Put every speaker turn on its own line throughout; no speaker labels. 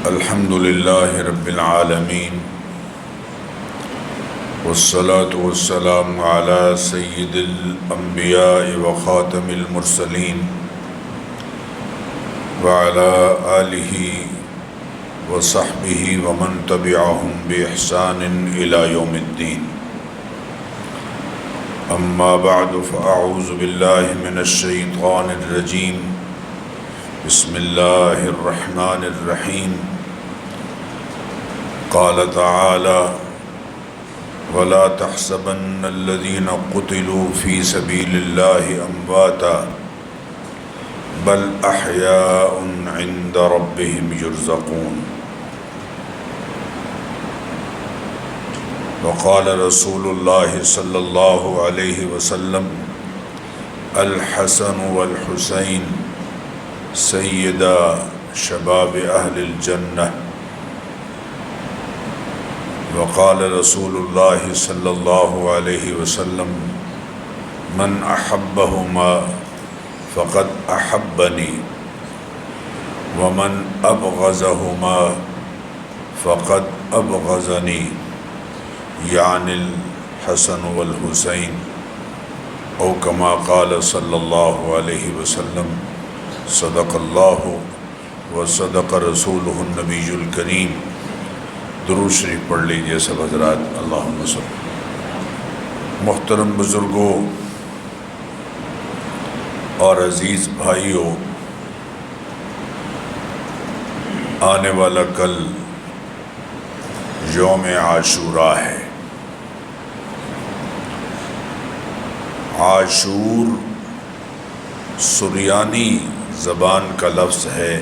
الحمد للہ رب العالمین والصلاة والسلام علی سید الانبیاء وخاتم المرسلین وعلی آلہ وصحبہ ومن تبعہم بإحسان الی یوم الدین اما بعد فاعوذ باللہ من الشیطان الرجیم بسم اللہ الرحمن الرحیم قال تعالى ولا تحسبن الذين قتلوا في سبيل الله أمواتا بل أحياء عند ربهم يرزقون وقال رسول الله صلى الله عليه وسلم الحسن والحسين سيدا شباب أهل الجنة وقال رسول الله صلى الله عليه وسلم من أحبهما فقد أحبني ومن أبغضهما فقد أبغضني يعني الحسن والحسين أو كما قال صلى الله عليه وسلم صدق الله وصدق رسوله النبي الكريم۔ درود شریف پڑھ لیجئے سب حضرات۔ اللہم صل۔ محترم بزرگوں اور عزیز بھائیوں، آنے والا کل یوم عاشوراء ہے۔ عاشور سریانی زبان کا لفظ ہے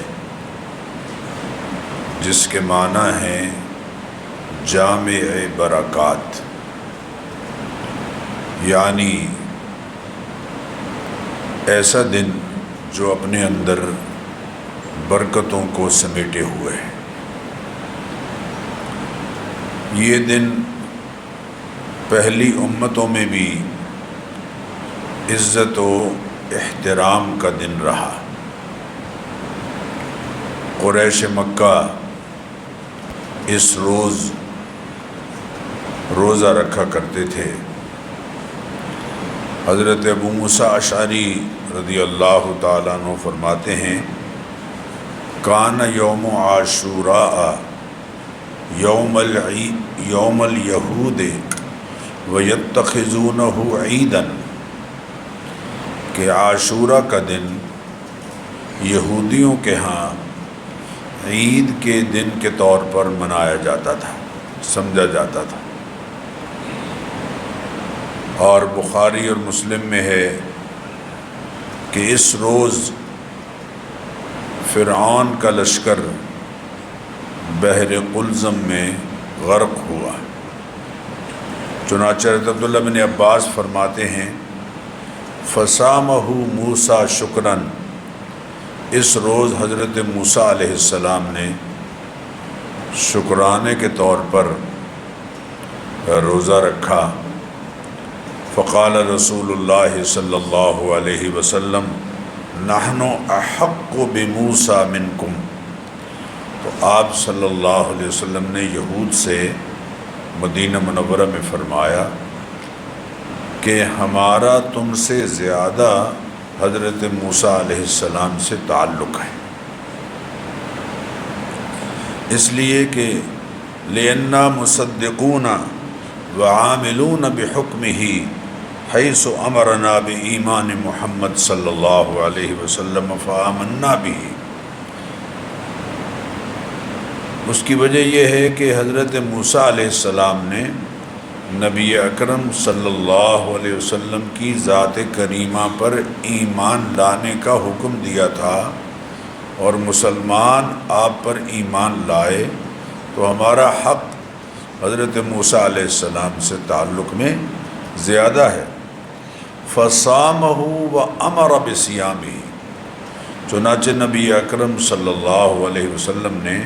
جس کے معنی ہیں جامع برکات، یعنی ایسا دن جو اپنے اندر برکتوں کو سمیٹے ہوئے ہے۔ یہ دن پہلی امتوں میں بھی عزت و احترام کا دن رہا۔ قریش مکہ اس روز روزہ رکھا کرتے تھے۔ حضرت ابو موسیٰ اشعری رضی اللہ تعالیٰ عنہ فرماتے ہیں کان یوم عاشوراء یوم الیہود ویتخذونہ عیداً، کہ عاشوراء کا دن یہودیوں کے ہاں عید کے دن کے طور پر منایا جاتا تھا، سمجھا جاتا تھا۔ اور بخاری اور مسلم میں ہے کہ اس روز فرعون کا لشکر بحر قلزم میں غرق ہوا۔ چنانچہ عبداللہ بن عباس فرماتے ہیں فصامہ موسیٰ شکراً، اس روز حضرت موسیٰ علیہ السلام نے شکرانے کے طور پر روزہ رکھا۔ فقال رسول اللہ صلی اللہ علیہ وسلم نحن احق بموسیٰ منکم، تو آپ صلی اللہ علیہ وسلم نے یہود سے مدینہ منورہ میں فرمایا کہ ہمارا تم سے زیادہ حضرت موسیٰ علیہ السلام سے تعلق ہے، اس لیے کہ لِأَنَّا مُصَدِّقُونَ وَعَامِلُونَ بِحُكْمِهِ حَيْثُ أَمَرَنَا بِإِيمَانِ محمد صلی اللہ علیہ وسلم فَآمَنَّا بِهِ۔ اس کی وجہ یہ ہے کہ حضرت موسیٰ علیہ السلام نے نبی اکرم صلی اللہ علیہ وسلم کی ذات کریمہ پر ایمان لانے کا حکم دیا تھا، اور مسلمان آپ پر ایمان لائے تو ہمارا حق حضرت موسیٰ علیہ السلام سے تعلق میں زیادہ ہے۔ فصامہ وامر بصیامہ، چنانچہ نبی اکرم صلی اللہ علیہ وسلم نے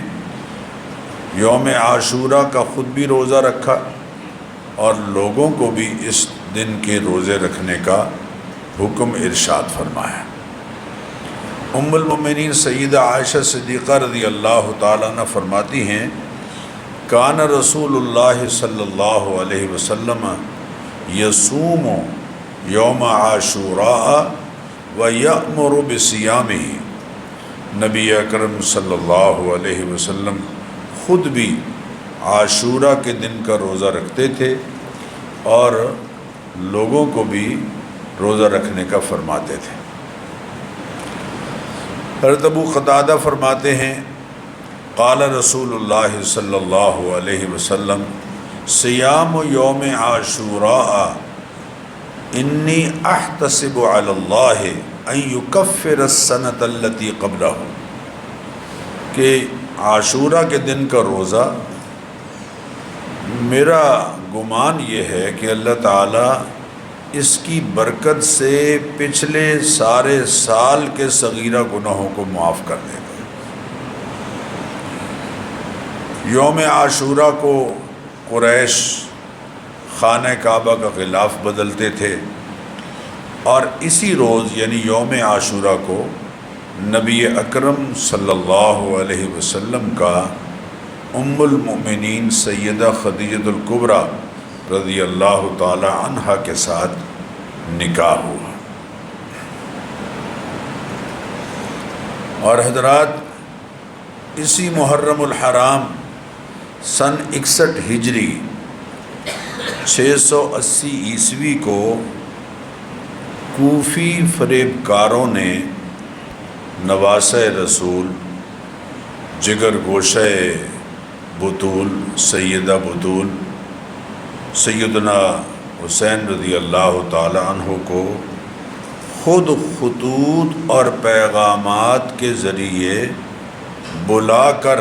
یوم عاشوراء کا خود بھی روزہ رکھا اور لوگوں کو بھی اس دن کے روزے رکھنے کا حکم ارشاد فرمایا۔ ام المؤمنین سیدہ عائشہ صدیقہ رضی اللہ تعالیٰ عنہ فرماتی ہیں کان رسول اللہ صلی اللہ علیہ وسلم یصوم یوم عاشوراء و یأمر بصیامہ، نبی اکرم صلی اللہ علیہ وسلم خود بھی عاشورہ کے دن کا روزہ رکھتے تھے اور لوگوں کو بھی روزہ رکھنے کا فرماتے تھے۔ حضرت ابو قتادہ فرماتے ہیں قال رسول اللہ صلی اللہ علیہ وسلم صیام یوم عاشوراء انی احتسب علی اللہ ان یکفر السنۃ التی قبلہ، کہ عاشورہ کے دن کا روزہ میرا گمان یہ ہے کہ اللہ تعالیٰ اس کی برکت سے پچھلے سارے سال کے صغیرہ گناہوں کو معاف کر دے گا۔ یوم عاشورہ کو قریش خانہ کعبہ کا غلاف بدلتے تھے، اور اسی روز یعنی یوم عاشورہ کو نبی اکرم صلی اللہ علیہ وسلم کا ام المؤمنین سیدہ خدیجہ الکبریٰ رضی اللہ تعالی عنہ کے ساتھ نکاح ہوا۔ اور حضرات اسی محرم الحرام سن 61 ہجری 680 عیسوی کو کوفی فریب کاروں نے نواسہ رسول جگر گوشہ بطول سیدہ بطول سیدنا حسین رضی اللہ تعالی عنہ کو خود خطوط اور پیغامات کے ذریعے بلا کر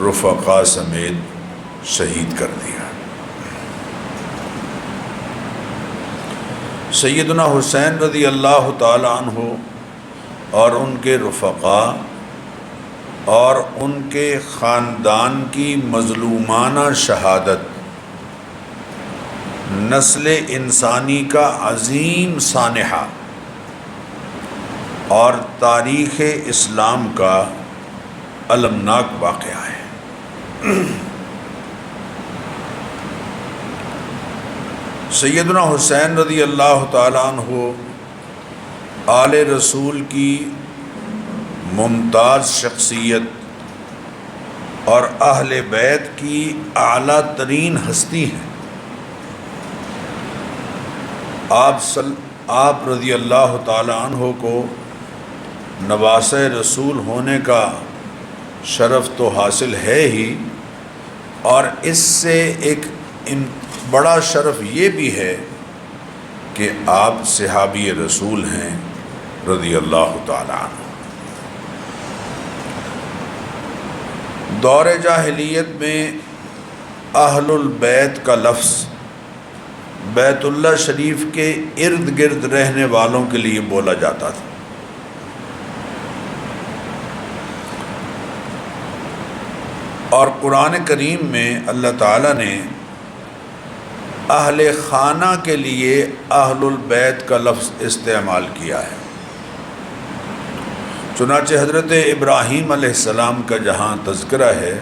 رفقا سمیت شہید کر دیا۔ سیدنا حسین رضی اللہ تعالی عنہ اور ان کے رفقا اور ان کے خاندان کی مظلومانہ شہادت نسل انسانی کا عظیم سانحہ اور تاریخ اسلام کا المناک واقعہ ہے۔ سیدنا حسین رضی اللہ تعالیٰ عنہ آل رسول کی ممتاز شخصیت اور اہل بیت کی اعلیٰ ترین ہستی ہیں۔ آپ رضی اللہ تعالی عنہ کو نواسہ رسول ہونے کا شرف تو حاصل ہے ہی، اور اس سے ایک بڑا شرف یہ بھی ہے کہ آپ صحابی رسول ہیں رضی اللہ تعالی عنہ۔ دور جاہلیت میں اہل البیت کا لفظ بیت اللہ شریف کے ارد گرد رہنے والوں کے لیے بولا جاتا تھا۔ اور قرآن کریم میں اللہ تعالیٰ نے اہل خانہ کے لیے اہل البیت کا لفظ استعمال کیا ہے۔ چنانچہ حضرت ابراہیم علیہ السلام کا جہاں تذکرہ ہے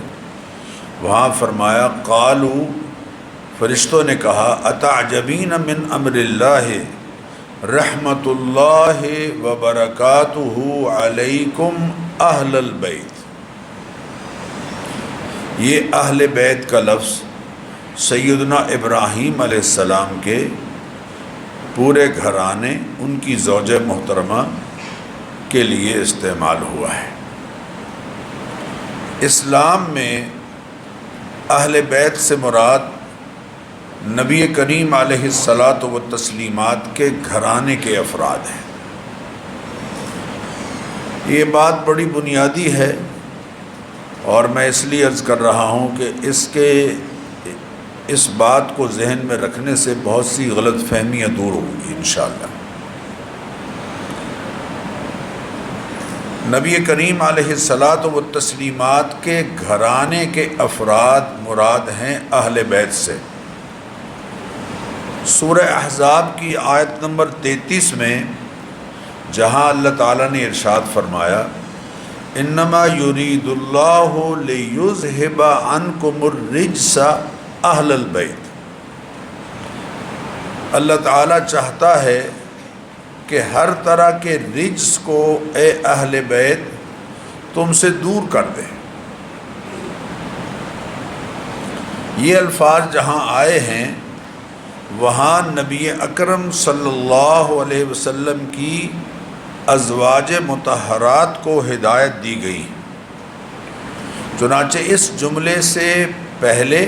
وہاں فرمایا قالوا، فرشتوں نے کہا اتعجبین من امر اللہ رحمت اللہ وبرکاتہ علیکم اہل البیت۔ یہ اہل بیت کا لفظ سیدنا ابراہیم علیہ السلام کے پورے گھرانے ان کی زوجہ محترمہ کے لیے استعمال ہوا ہے۔ اسلام میں اہل بیت سے مراد نبی کریم علیہ الصلاۃ والتسلیمات کے گھرانے کے افراد ہیں۔ یہ بات بڑی بنیادی ہے اور میں اس لیے عرض کر رہا ہوں کہ اس بات کو ذہن میں رکھنے سے بہت سی غلط فہمیاں دور ہوں گی انشاءاللہ۔ نبی کریم علیہ الصلاۃ والتسلیمات کے گھرانے کے افراد مراد ہیں اہل بیت سے۔ سورہ احزاب کی آیت نمبر 33 میں جہاں اللہ تعالیٰ نے ارشاد فرمایا انما یرید اللہ لیذھب عنکم الرجس اہل البیت، اللہ تعالیٰ چاہتا ہے کہ ہر طرح کے رجس کو اے اہل بیت تم سے دور کر دے۔ یہ الفاظ جہاں آئے ہیں وہاں نبی اکرم صلی اللہ علیہ وسلم کی ازواج مطہرات کو ہدایت دی گئی، چنانچہ اس جملے سے پہلے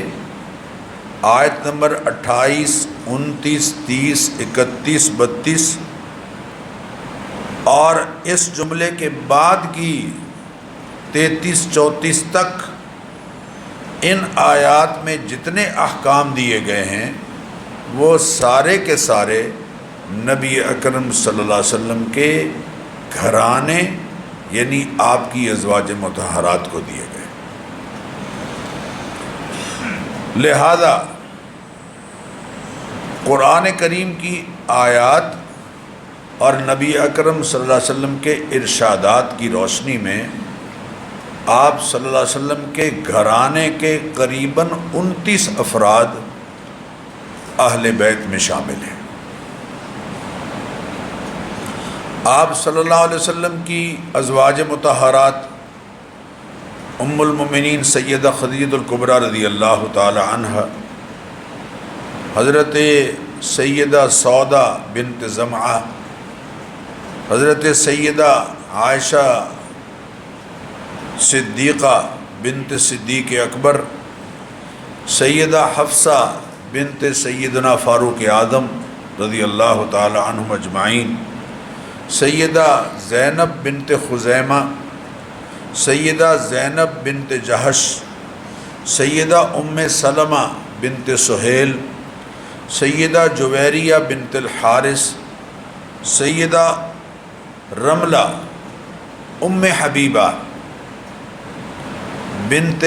آیت نمبر 28، 29، 30، 31، 32 اور اس جملے کے بعد کی 33، 34 تک ان آیات میں جتنے احکام دیے گئے ہیں وہ سارے کے سارے نبی اکرم صلی اللہ علیہ وسلم کے گھرانے یعنی آپ کی ازواج مطہرات کو دیے گئے۔ لہذا قرآن کریم کی آیات اور نبی اکرم صلی اللہ علیہ وسلم کے ارشادات کی روشنی میں آپ صلی اللہ علیہ وسلم کے گھرانے کے قریباً 29 افراد اہل بیت میں شامل ہیں۔ آپ صلی اللہ علیہ وسلم کی ازواج مطہرات ام المؤمنین سیدہ خدیجہ الکبریٰ رضی اللہ تعالی عنہ، حضرت سیدہ سودا بنت زمعہ، حضرت سیدہ عائشہ صدیقہ بنت صدیق اکبر، سیدہ حفصہ بنت سیدنا فاروق اعظم رضی اللہ تعالی عنہم اجمعین، سیدہ زینب بنت خزیمہ، سیدہ زینب بنت جہش، سیدہ ام سلمہ بنت سہیل، سیدہ جویریہ بنت الحارث، سیدہ رملہ ام حبیبہ بنت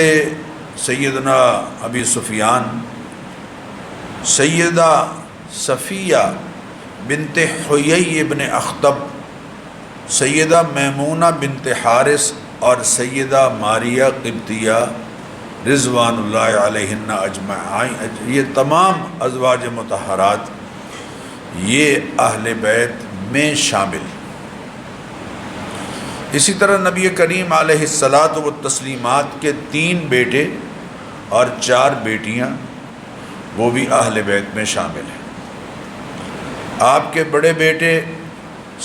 سیدنا ابی سفیان، سیدہ صفیہ بنت حیی ابن اخطب، سیدہ میمونہ بنت حارث اور سیدہ ماریہ قبطیہ رضوان اللہ علیہن اجمعین، یہ تمام ازواج مطہرات یہ اہل بیت میں شامل۔ اسی طرح نبی کریم علیہ الصلاۃ والتسلیمات کے 3 بیٹے اور 4 بیٹیاں وہ بھی اہل بیت میں شامل ہیں۔ آپ کے بڑے بیٹے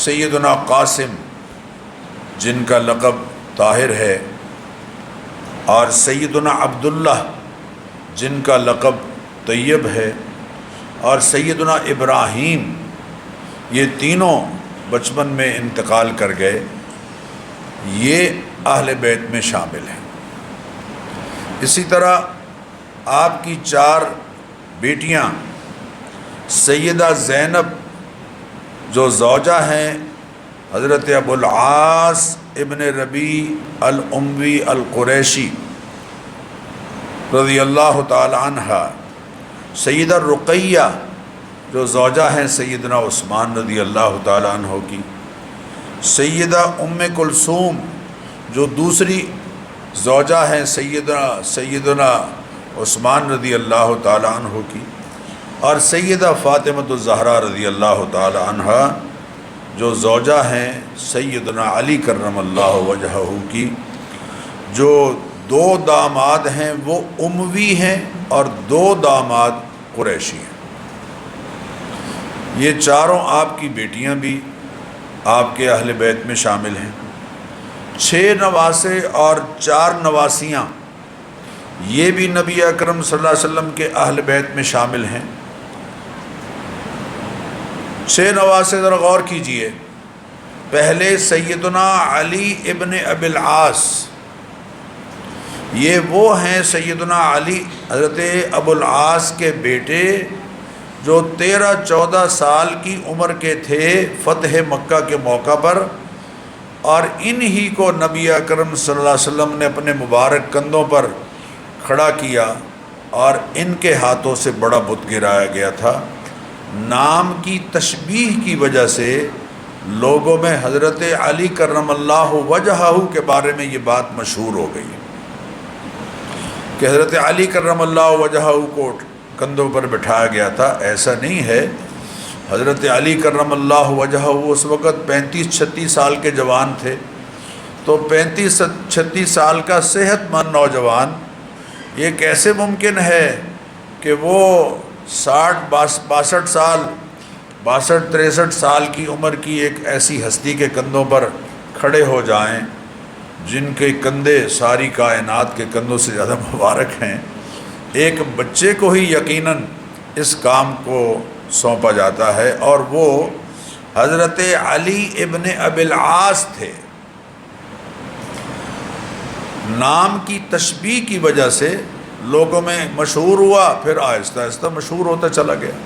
سیدنا قاسم جن کا لقب طاہر ہے، اور سیدنا عبداللہ جن کا لقب طیب ہے، اور سیدنا ابراہیم، یہ تینوں بچپن میں انتقال کر گئے، یہ اہل بیت میں شامل ہیں۔ اسی طرح آپ کی 4 بیٹیاں سیدہ زینب جو زوجہ ہیں حضرت ابو العاص ابن ربیع الاموی القریشی رضی اللہ تعالی عنہ، سیدہ رقیہ جو زوجہ ہیں سیدنا عثمان رضی اللہ تعالی عنہ کی، سیدہ ام کلثوم جو دوسری زوجہ ہیں سیدنا عثمان رضی اللہ تعالی عنہ کی، اور سیدہ فاطمۃ الزہرا رضی اللہ تعالی عنہ جو زوجہ ہیں سیدنا علی کرم اللہ وجہہ کی، جو 2 داماد ہیں وہ اموی ہیں اور 2 داماد قریشی ہیں۔ یہ چاروں آپ کی بیٹیاں بھی آپ کے اہل بیت میں شامل ہیں۔ 6 نواسے اور 4 نواسیاں یہ بھی نبی اکرم صلی اللہ علیہ وسلم کے اہل بیت میں شامل ہیں۔ 6 نواسے ذرا غور کیجئے۔ پہلے سیدنا علی ابن ابی العاص، یہ وہ ہیں سیدنا علی حضرت ابو العاص کے بیٹے جو 13-14 سال کی عمر کے تھے فتح مکہ کے موقع پر، اور انہی کو نبی اکرم صلی اللہ علیہ وسلم نے اپنے مبارک کندھوں پر کھڑا کیا اور ان کے ہاتھوں سے بڑا بت گرایا گیا تھا۔ نام کی تشبیہ کی وجہ سے لوگوں میں حضرت علی کرم اللہ وجہہ کے بارے میں یہ بات مشہور ہو گئی ہے کہ حضرت علی کرم اللہ وجہہ کو کندھوں پر بٹھایا گیا تھا. ایسا نہیں ہے. حضرت علی کرم اللہ وجہہ اس وقت 35-36 سال کے جوان تھے. تو 35-36 سال کا صحت مند نوجوان یہ کیسے ممکن ہے کہ وہ 60-62 سال 62-63 سال کی عمر کی ایک ایسی ہستی کے کندھوں پر کھڑے ہو جائیں جن کے کندھے ساری کائنات کے کندھوں سے زیادہ مبارک ہیں. ایک بچے کو ہی یقیناً اس کام کو سونپا جاتا ہے اور وہ حضرت علی ابن ابی العاص تھے. نام کی تشبیہ کی وجہ سے لوگوں میں مشہور ہوا، پھر آہستہ آہستہ مشہور ہوتا چلا گیا.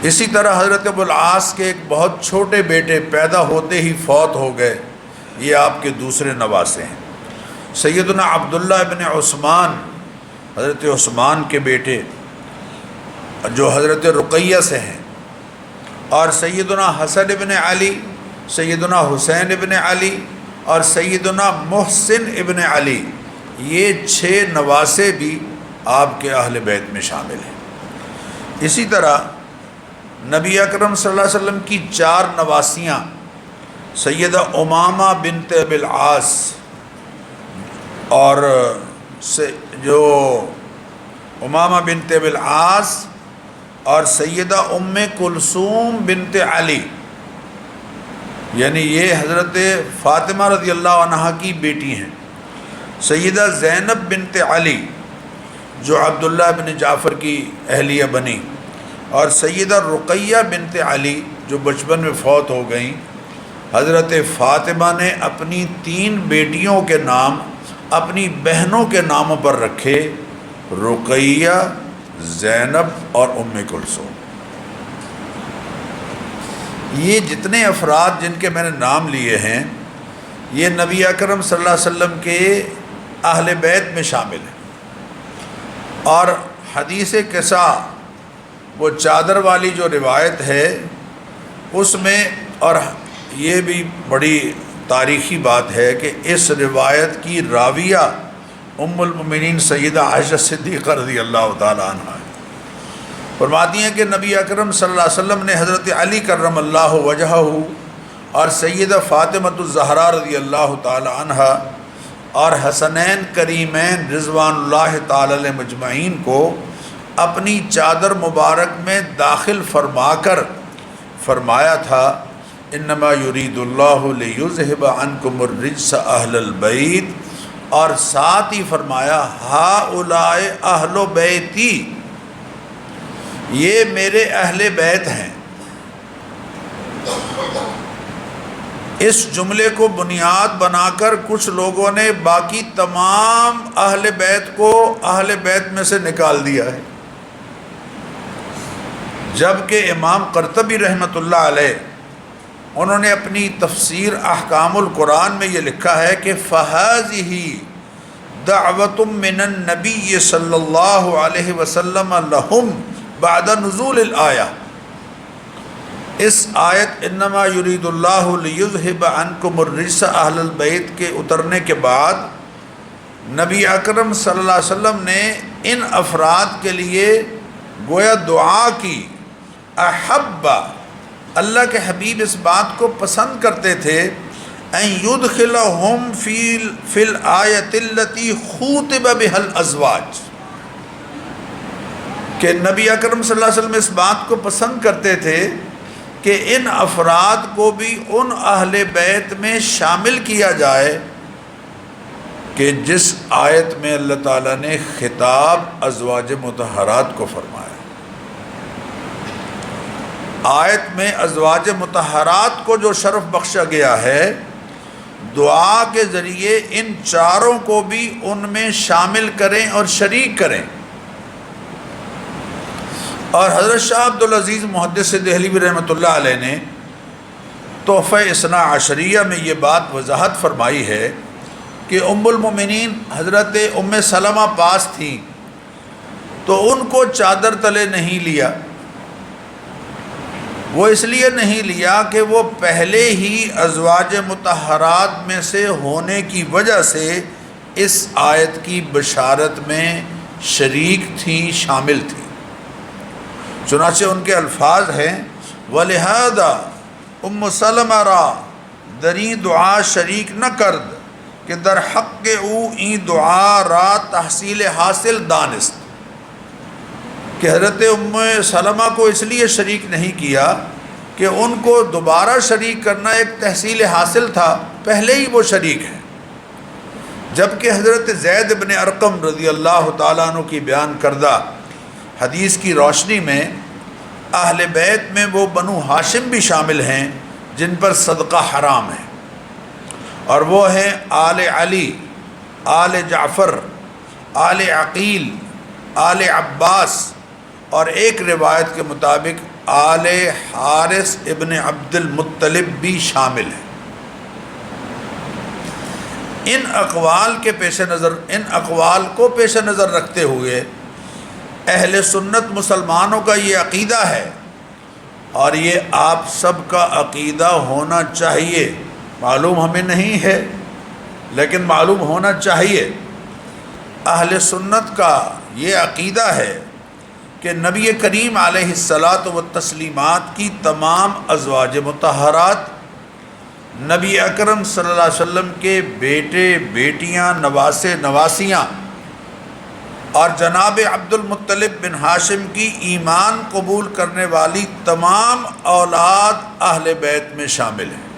اسی طرح حضرت ابو العاص کے ایک بہت چھوٹے بیٹے پیدا ہوتے ہی فوت ہو گئے. یہ آپ کے دوسرے نواسے ہیں. سیدنا عبداللہ ابن عثمان، حضرت عثمان کے بیٹے جو حضرت رقیہ سے ہیں، اور سیدنا حسن ابن علی، سیدنا حسین ابن علی اور سیدنا محسن ابن علی، یہ 6 نواسے بھی آپ کے اہل بیت میں شامل ہیں. اسی طرح نبی اکرم صلی اللہ علیہ وسلم کی 4 نواسیاں سیدہ امامہ بنت ابی العاص اور جو امامہ بنت ابی العاص اور سیدہ ام کلثوم بنت علی، یعنی یہ حضرت فاطمہ رضی اللہ عنہا کی بیٹی ہیں. سیدہ زینب بنت علی جو عبداللہ بن جعفر کی اہلیہ بنی، اور سیدہ رقیہ بنت علی جو بچپن میں فوت ہو گئیں. حضرت فاطمہ نے اپنی 3 بیٹیوں کے نام اپنی بہنوں کے ناموں پر رکھے، رقیہ، زینب اور ام کلثوم. یہ جتنے افراد جن کے میں نے نام لیے ہیں یہ نبی اکرم صلی اللہ علیہ وسلم کے اہل بیت میں شامل ہیں. اور حدیث قصہ، وہ چادر والی جو روایت ہے اس میں، اور یہ بھی بڑی تاریخی بات ہے کہ اس روایت کی راویہ ام المؤمنین سیدہ عائشہ صدیقہ رضی اللہ تعالی عنہ ہے. فرماتی ہیں کہ نبی اکرم صلی اللہ علیہ وسلم نے حضرت علی کرم اللہ وجہہ اور سیدہ فاطمۃ الزہرا رضی اللہ تعالی عنہ اور حسنین کریمین رضوان اللہ تعالی علیہ مجمعین کو اپنی چادر مبارک میں داخل فرما کر فرمایا تھا، انما یرید اللہ لیذہب عنکم الرجس اہل البیت، اور ساتھ ہی فرمایا ہؤلاء اہل بیتی، یہ میرے اہل بیت ہیں. اس جملے کو بنیاد بنا کر کچھ لوگوں نے باقی تمام اہل بیت کو اہل بیت میں سے نکال دیا ہے، جبکہ امام قرطبی رحمۃ اللہ علیہ انہوں نے اپنی تفسیر احکام القرآن میں یہ لکھا ہے کہ فَهَذِهِ دَعْوَةٌ مِّنَ النَّبِيِّ صلی اللہ علیہ وسلم لَهُمْ بعد نزول الآیہ. اس آیت انما یرید اللہ لیذہب عنکم الرجس اہل البیت کے اترنے کے بعد نبی اکرم صلی اللہ علیہ وسلم نے ان افراد کے لیے گویا دعا کی. احب، اللہ کے حبیب اس بات کو پسند کرتے تھے، ان یدخلہم فی الآیۃ التی خوطب بها الازواج، کہ نبی اکرم صلی اللہ علیہ وسلم اس بات کو پسند کرتے تھے کہ ان افراد کو بھی ان اہل بیت میں شامل کیا جائے کہ جس آیت میں اللہ تعالیٰ نے خطاب ازواج مطہرات کو فرمایا. آیت میں ازواج مطہرات کو جو شرف بخشا گیا ہے، دعا کے ذریعے ان چاروں کو بھی ان میں شامل کریں اور شریک کریں. اور حضرت شاہ عبدالعزیز محدث دہلوی رحمۃ اللہ علیہ نے تحفہ اثنا عشریہ میں یہ بات وضاحت فرمائی ہے کہ ام المؤمنین حضرت ام سلمہ پاس تھیں تو ان کو چادر تلے نہیں لیا، وہ اس لیے نہیں لیا کہ وہ پہلے ہی ازواج مطہرات میں سے ہونے کی وجہ سے اس آیت کی بشارت میں شریک تھیں، شامل تھیں۔ چنانچہ ان کے الفاظ ہیں وَلِهَذَا ام سلمہ را دری دعا شریک نہ کرد کہ در حق او این دعا را تحصیل حاصل دانست، کہ حضرت ام سلمہ کو اس لیے شریک نہیں کیا کہ ان کو دوبارہ شریک کرنا ایک تحصیل حاصل تھا، پہلے ہی وہ شریک ہیں۔ جبکہ حضرت زید بن ارقم رضی اللہ تعالیٰ عنہ کی بیان کردہ حدیث کی روشنی میں اہل بیت میں وہ بنو ہاشم بھی شامل ہیں جن پر صدقہ حرام ہے، اور وہ ہیں آل علی، آل جعفر، آل عقیل، آل عباس، اور ایک روایت کے مطابق آل حارث ابن عبد المطلب بھی شامل ہیں۔ ان اقوال کو پیش نظر رکھتے ہوئے اہل سنت مسلمانوں کا یہ عقیدہ ہے، اور یہ آپ سب کا عقیدہ ہونا چاہیے، معلوم ہمیں نہیں ہے لیکن معلوم ہونا چاہیے۔ اہل سنت کا یہ عقیدہ ہے کہ نبی کریم علیہ الصلاۃ والتسلیمات کی تمام ازواج مطہرات، نبی اکرم صلی اللہ علیہ وسلم کے بیٹے، بیٹیاں، نواسے، نواسیاں، اور جناب عبد المطلب بن ہاشم کی ایمان قبول کرنے والی تمام اولاد اہل بیت میں شامل ہیں۔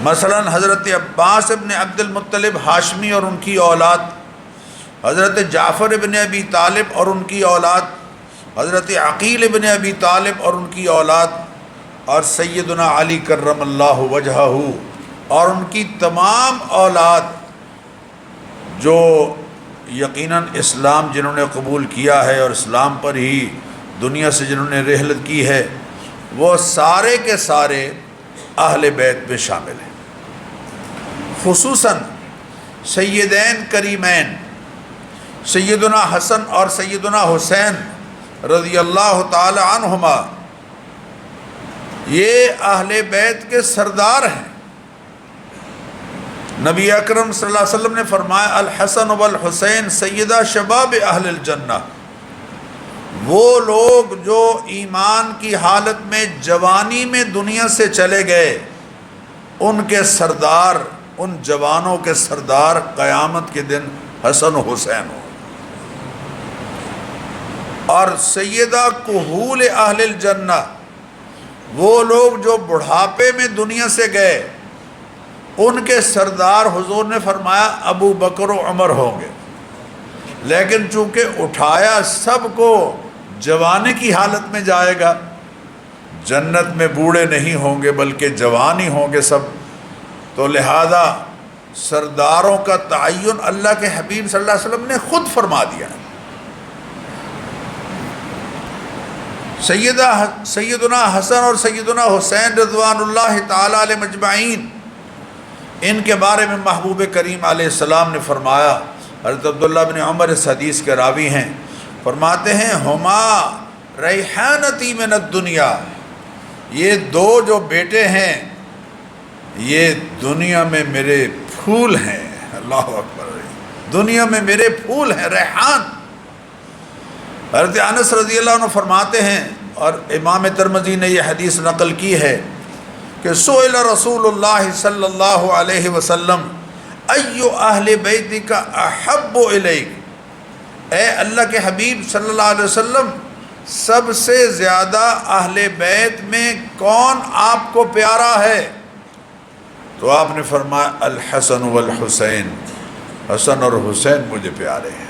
مثلا حضرت عباس ابن عبد المطلب ہاشمی اور ان کی اولاد، حضرت جعفر ابن ابی طالب اور ان کی اولاد، حضرت عقیل ابن ابی طالب اور ان کی اولاد، اور سیدنا علی کرم اللہ وجہہ اور ان کی تمام اولاد، جو یقیناً اسلام جنہوں نے قبول کیا ہے اور اسلام پر ہی دنیا سے جنہوں نے رحلت کی ہے، وہ سارے کے سارے اہل بیت میں شامل ہیں۔ خصوصاً سیدین کریمین سیدنا حسن اور سیدنا حسین رضی اللہ تعالی عنہما، یہ اہل بیت کے سردار ہیں۔ نبی اکرم صلی اللہ علیہ وسلم نے فرمایا الحسن والحسین سیدہ شباب اہل الجنہ، وہ لوگ جو ایمان کی حالت میں جوانی میں دنیا سے چلے گئے، ان کے سردار، ان جوانوں کے سردار قیامت کے دن حسن و حسین ہو۔ اور سیدہ کہول اہل الجنہ، وہ لوگ جو بڑھاپے میں دنیا سے گئے، ان کے سردار حضور نے فرمایا ابو بکر و عمر ہوں گے، لیکن چونکہ اٹھایا سب کو جوانی کی حالت میں جائے گا، جنت میں بوڑھے نہیں ہوں گے بلکہ جوان ہی ہوں گے سب، تو لہذا سرداروں کا تعین اللہ کے حبیب صلی اللہ علیہ وسلم نے خود فرما دیا ہے۔ سیدنا حسن اور سیدنا حسین رضوان اللہ تعالی علیہ مجمعین، ان کے بارے میں محبوب کریم علیہ السلام نے فرمایا، حضرت عبداللہ بن عمر اس حدیث کے راوی ہیں، فرماتے ہیں ہما ریحانتی من الدنیا، یہ دو جو بیٹے ہیں یہ دنیا میں میرے پھول ہیں، اللہ اکبر، دنیا میں میرے پھول ہیں، ریحان۔ حضرت انس رضی اللہ عنہ فرماتے ہیں، اور امام ترمذی نے یہ حدیث نقل کی ہے کہ سئل رسول اللہ صلی اللہ علیہ وسلم ایو اہل بیتک احب الیک، اے اللہ کے حبیب صلی اللہ علیہ وسلم، سب سے زیادہ اہل بیت میں کون آپ کو پیارا ہے؟ تو آپ نے فرمایا الحسن والحسین، حسن اور حسین مجھے پیارے ہیں۔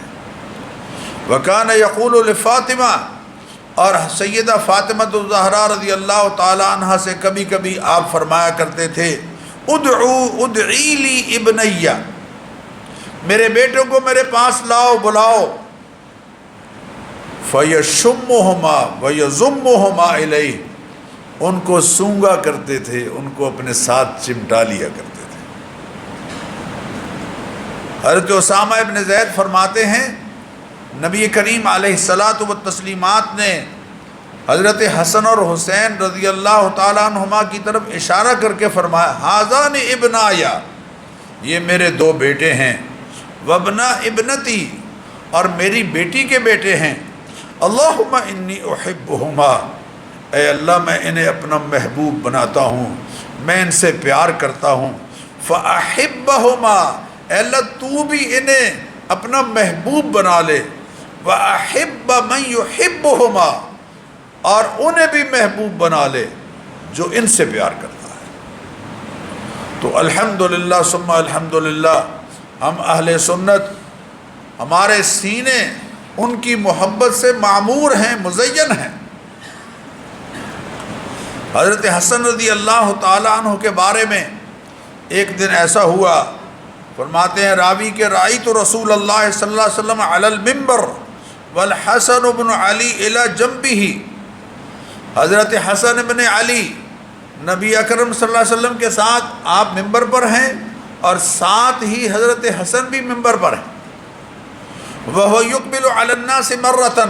وکان یقول لفاطمہ، اور سیدہ فاطمہ الزہرا رضی اللہ تعالی عنہ سے کبھی کبھی آپ فرمایا کرتے تھے ادعی لی ابنیہ، میرے بیٹوں کو میرے پاس لاؤ، بلاؤ، فیشمہما ویضمہما الیہ، ان کو سونگا کرتے تھے، ان کو اپنے ساتھ چمٹا لیا کرتے تھے۔ حضرت اسامہ ابن زید فرماتے ہیں نبی کریم علیہ الصلاۃ والتسلیمات نے حضرت حسن اور حسین رضی اللہ تعالیٰ عنہما کی طرف اشارہ کر کے فرمایا ہذان ابنایا، یہ میرے دو بیٹے ہیں، وابنا ابنتی، اور میری بیٹی کے بیٹے ہیں، اللہم انی احبہما، اے اللہ میں انہیں اپنا محبوب بناتا ہوں، میں ان سے پیار کرتا ہوں، فاحبہما، اے اللہ تو بھی انہیں اپنا محبوب بنا لے، واحب من یحبہما، اور انہیں بھی محبوب بنا لے جو ان سے پیار کرتا ہے۔ تو الحمدللہ ثم الحمدللہ ہم اہل سنت، ہمارے سینے ان کی محبت سے معمور ہیں، مزین ہیں۔ حضرت حسن رضی اللہ تعالیٰ عنہ کے بارے میں ایک دن ایسا ہوا، فرماتے ہیں راوی کہ رأیت رسول اللہ صلی اللہ علیہ وسلم علی المنبر والحسن بن علی الی جنبہ، حضرت حسن بن علی نبی اکرم صلی اللہ علیہ وسلم کے ساتھ آپ ممبر پر ہیں، اور ساتھ ہی حضرت حسن بھی ممبر پر ہیں، وَهُوَ يُقْبِلُ عَلَى النَّاسِ مَرَّةً،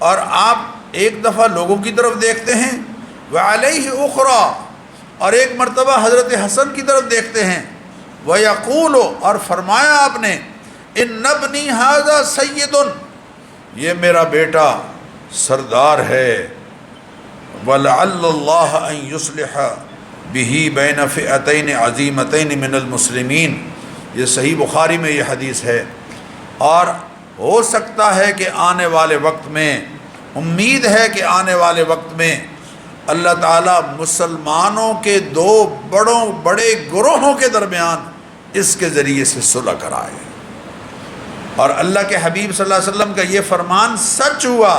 اور آپ ایک دفعہ لوگوں کی طرف دیکھتے ہیں، وَعَلَيْهِ أُخْرَى، اور ایک مرتبہ حضرت حسن کی طرف دیکھتے ہیں، وَيَقُولُ، اور فرمایا آپ نے إِنَّ ابْنِي هَذَا سَيِّدٌ، یہ میرا بیٹا سردار ہے، وَلَعَلَّ اللَّهَ أَن يُصْلِحَ بِهِ بَيْنَ فِئَتَيْنِ عَظِيمَتَيْنِ مِنَ الْمُسْلِمِينَ، یہ صحیح بخاری میں یہ حدیث ہے، اور ہو سکتا ہے کہ آنے والے وقت میں، امید ہے کہ آنے والے وقت میں اللہ تعالیٰ مسلمانوں کے دو بڑے گروہوں کے درمیان اس کے ذریعے سے صلح کرائے، اور اللہ کے حبیب صلی اللہ علیہ وسلم کا یہ فرمان سچ ہوا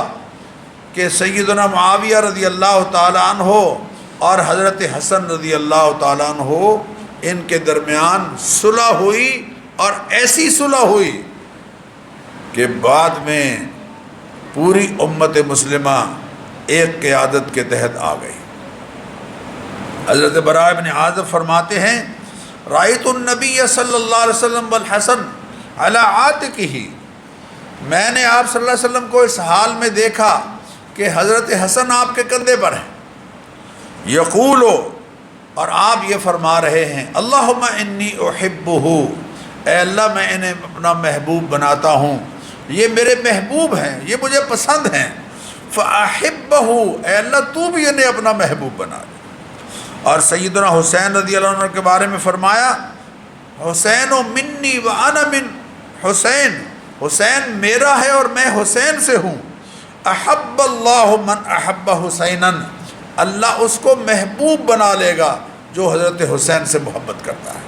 کہ سیدنا معاویہ رضی اللہ تعالیٰ عنہ اور حضرت حسن رضی اللہ تعالیٰ عنہ ان کے درمیان صلح ہوئی، اور ایسی صلح ہوئی کہ بعد میں پوری امت مسلمہ ایک قیادت کے تحت آ گئی۔ حضرت براء بن عازب فرماتے ہیں رأیت النبی صلی اللہ علیہ وسلم والحسن علی عاتقہ، میں نے آپ صلی اللہ علیہ وسلم کو اس حال میں دیکھا کہ حضرت حسن آپ کے کندھے پر ہیں، یقول، اور آپ یہ فرما رہے ہیں اللہم انی احبہ، اے اللہ میں انہیں اپنا محبوب بناتا ہوں، یہ میرے محبوب ہیں، یہ مجھے پسند ہیں، فاحبہ، اے اللہ تو بھی انہیں اپنا محبوب بنا لے۔ اور سیدنا حسین رضی اللہ عنہ کے بارے میں فرمایا حسین منی وانا من حسین، حسین میرا ہے اور میں حسین سے ہوں، احب اللہ من احب حسینا، اللہ اس کو محبوب بنا لے گا جو حضرت حسین سے محبت کرتا ہے۔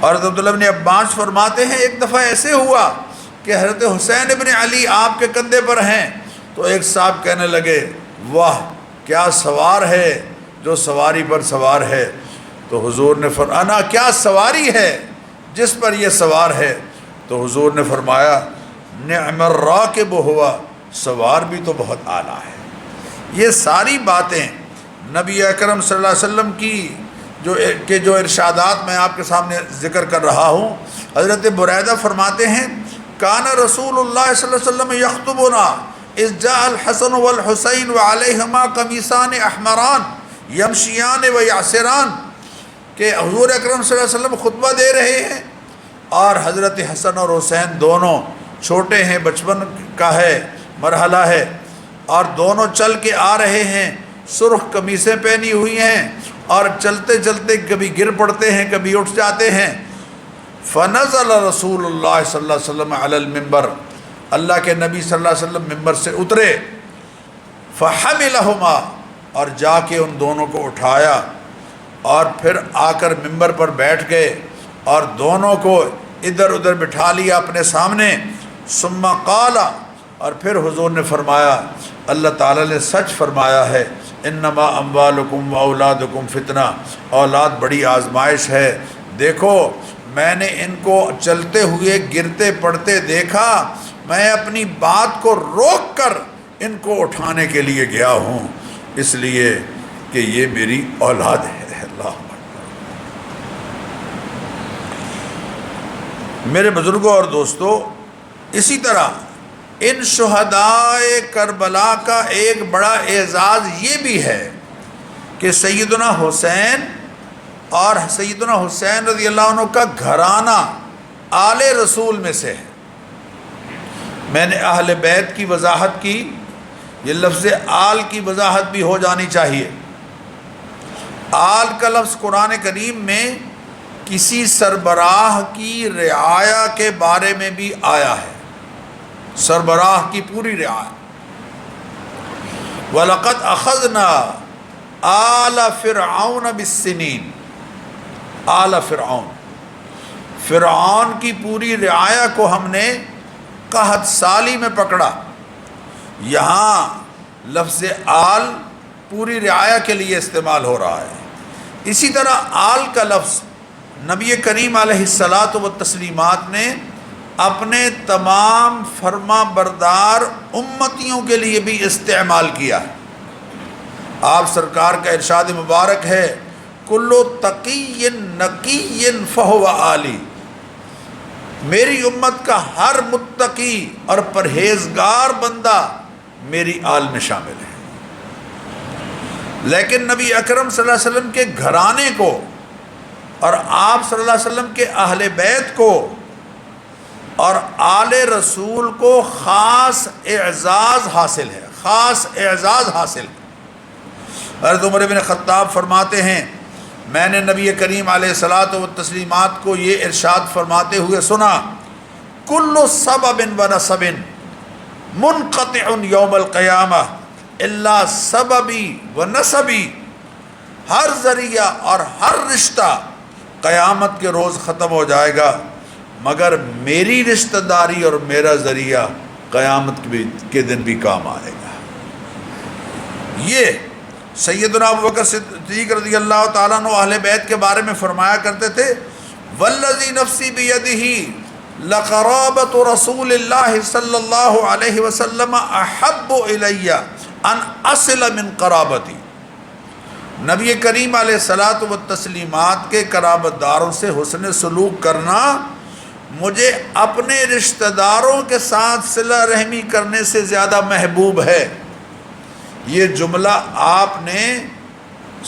اور حضرت عبداللہ بن عباس فرماتے ہیں ایک دفعہ ایسے ہوا کہ حضرت حسین ابن علی آپ کے کندھے پر ہیں، تو ایک صاحب کہنے لگے واہ کیا سوار ہے جو سواری پر سوار ہے، تو حضور نے فرمایا کیا سواری ہے جس پر یہ سوار ہے، تو حضور نے فرمایا نعم الراکب ہوا، سوار بھی تو بہت اعلیٰ ہے۔ یہ ساری باتیں نبی اکرم صلی اللہ علیہ وسلم کی جو ارشادات میں آپ کے سامنے ذکر کر رہا ہوں، حضرت بریدہ فرماتے ہیں کان رسول اللہ صلی اللہ علیہ وسلم یخطبنا اذ جاء الحسن والحسین وعلیہما قمیصان احمران یمشیان و یعصران، کہ حضور اکرم صلی اللہ علیہ وسلم خطبہ دے رہے ہیں اور حضرت حسن اور حسین دونوں چھوٹے ہیں، بچپن کا ہے مرحلہ ہے، اور دونوں چل کے آ رہے ہیں، سرخ قمیصیں پہنی ہوئی ہیں، اور چلتے چلتے کبھی گر پڑتے ہیں کبھی اٹھ جاتے ہیں۔ فنزل رسول اللہ صلی اللہ علیہ وسلم علی المنبر، اللہ کے نبی صلی اللہ علیہ وسلم ممبر سے اترے، فحملہما، اور جا کے ان دونوں کو اٹھایا، اور پھر آ کر ممبر پر بیٹھ گئے اور دونوں کو ادھر ادھر بٹھا لیا اپنے سامنے، ثم قال، اور پھر حضور نے فرمایا اللہ تعالیٰ نے سچ فرمایا ہے انما اموالکم و اولادکم فتنہ، اولاد بڑی آزمائش ہے، دیکھو میں نے ان کو چلتے ہوئے گرتے پڑتے دیکھا، میں اپنی بات کو روک کر ان کو اٹھانے کے لیے گیا ہوں، اس لیے کہ یہ میری اولاد ہے۔ اللہ میرے بزرگوں اور دوستو، اسی طرح ان شہدائے کربلا کا ایک بڑا اعزاز یہ بھی ہے کہ سیدنا حسین اور سیدنا حسین رضی اللہ عنہ کا گھرانہ آل رسول میں سے ہے۔ میں نے اہل بیت کی وضاحت کی، یہ لفظ آل کی وضاحت بھی ہو جانی چاہیے۔ آل کا لفظ قرآن کریم میں کسی سربراہ کی رعایا کے بارے میں بھی آیا ہے، سربراہ کی پوری رعایا۔ وَلَقَدْ أَخَذْنَا آلَ فِرْعَوْنَ بِالسِّنِينَ، آل فرعون، فرعون کی پوری رعایا کو ہم نے قحط سالی میں پکڑا۔ یہاں لفظ آل پوری رعایا کے لیے استعمال ہو رہا ہے۔ اسی طرح آل کا لفظ نبی کریم علیہ الصلاۃ والتسلیمات نے اپنے تمام فرما بردار امتیوں کے لیے بھی استعمال کیا ہے۔ آپ سرکار کا ارشاد مبارک ہے، کلو تقی نقی فہو آلی، میری امت کا ہر متقی اور پرہیزگار بندہ میری آل میں شامل ہے۔ لیکن نبی اکرم صلی اللہ علیہ وسلم کے گھرانے کو اور آپ صلی اللہ علیہ وسلم کے اہل بیت کو اور آل رسول کو خاص اعزاز حاصل ہے، خاص اعزاز حاصل ہے۔ حضرت عمر بن خطاب فرماتے ہیں، میں نے نبی کریم علیہ الصلاۃ والتسلیمات کو یہ ارشاد فرماتے ہوئے سنا، کل سبب و نسب منقطع یوم القیامہ الا سببی و نسبی، ہر ذریعہ اور ہر رشتہ قیامت کے روز ختم ہو جائے گا مگر میری رشتہ داری اور میرا ذریعہ قیامت کے دن بھی کام آئے گا۔ یہ سیدنا ابوبکر صدیق رضی اللہ تعالیٰ عنہ اہل بیت کے بارے میں فرمایا کرتے تھے، والذی نفسی بیدہ لقرابۃ رسول اللہ صلی اللہ علیہ وسلم احب الی ان اصل من قرابتی، نبی کریم علیہ الصلاۃ والتسلیمات کے قرابت داروں سے حسن سلوک کرنا مجھے اپنے رشتہ داروں کے ساتھ صلہ رحمی کرنے سے زیادہ محبوب ہے۔ یہ جملہ آپ نے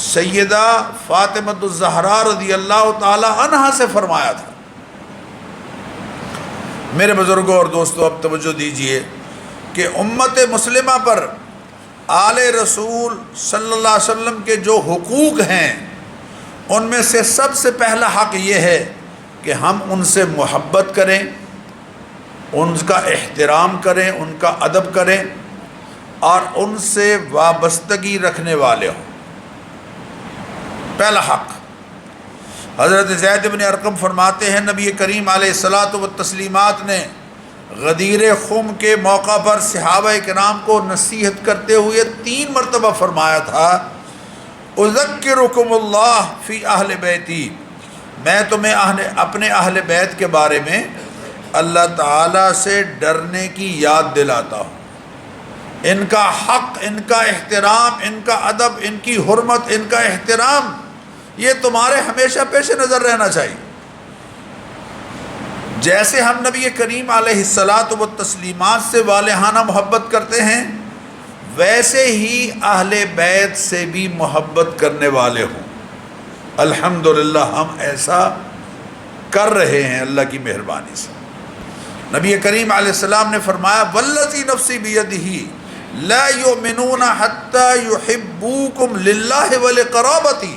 سیدہ فاطمہ الزہرا رضی اللہ تعالی عنہا سے فرمایا تھا۔ میرے بزرگوں اور دوستوں، اب توجہ دیجئے کہ امت مسلمہ پر آل رسول صلی اللہ علیہ وسلم کے جو حقوق ہیں ان میں سے سب سے پہلا حق یہ ہے کہ ہم ان سے محبت کریں، ان کا احترام کریں، ان کا ادب کریں اور ان سے وابستگی رکھنے والے ہوں۔ پہلا حق۔ حضرت زید بن ارقم فرماتے ہیں، نبی کریم علیہ الصلاۃ والتسلیمات نے غدیر خم کے موقع پر صحابہ کرام کو نصیحت کرتے ہوئے 3 مرتبہ فرمایا تھا، اذکرکم اللہ فی اہل بیتی، میں تمہیں اپنے اہل بیت کے بارے میں اللہ تعالیٰ سے ڈرنے کی یاد دلاتا ہوں۔ ان کا حق، ان کا احترام، ان کا ادب، ان کی حرمت، ان کا احترام، یہ تمہارے ہمیشہ پیش نظر رہنا چاہیے۔ جیسے ہم نبی کریم علیہ الصلاۃ والتسلیمات سے والہانہ محبت کرتے ہیں، ویسے ہی اہل بیت سے بھی محبت کرنے والے ہوں۔ الحمدللہ ہم ایسا کر رہے ہیں اللہ کی مہربانی سے۔ نبی کریم علیہ السلام نے فرمایا، والذی نفسی بیدہ لا یؤمنون حتی یحبوکم للہ ولقرابتی،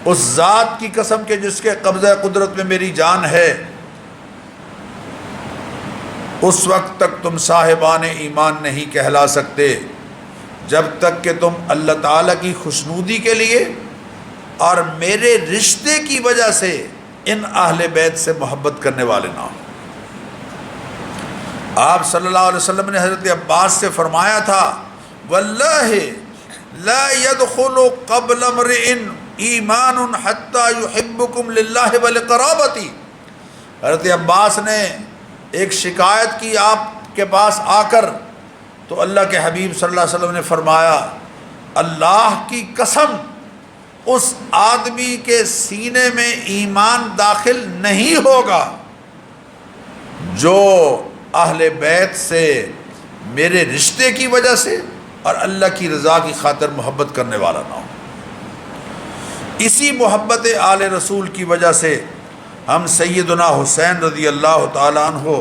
اس ذات کی قسم کے جس کے قبضہ قدرت میں میری جان ہے، اس وقت تک تم صاحبان ایمان نہیں کہلا سکتے جب تک کہ تم اللہ تعالیٰ کی خوشنودی کے لیے اور میرے رشتے کی وجہ سے ان اہل بیت سے محبت کرنے والے نہ ہوں۔ آپ صلی اللہ علیہ وسلم نے حضرت عباس سے فرمایا تھا، واللہ لا يدخل قبل امرئ ایمان حتی یحبکم للہ ولقرابتی، حضرت عباس نے ایک شکایت کی آپ کے پاس آ کر، تو اللہ کے حبیب صلی اللہ علیہ وسلم نے فرمایا، اللہ کی قسم اس آدمی کے سینے میں ایمان داخل نہیں ہوگا جو اہل بیت سے میرے رشتے کی وجہ سے اور اللہ کی رضا کی خاطر محبت کرنے والا نہ ہو۔ اسی محبت آل رسول کی وجہ سے ہم سیدنا حسین رضی اللہ تعالیٰ عنہ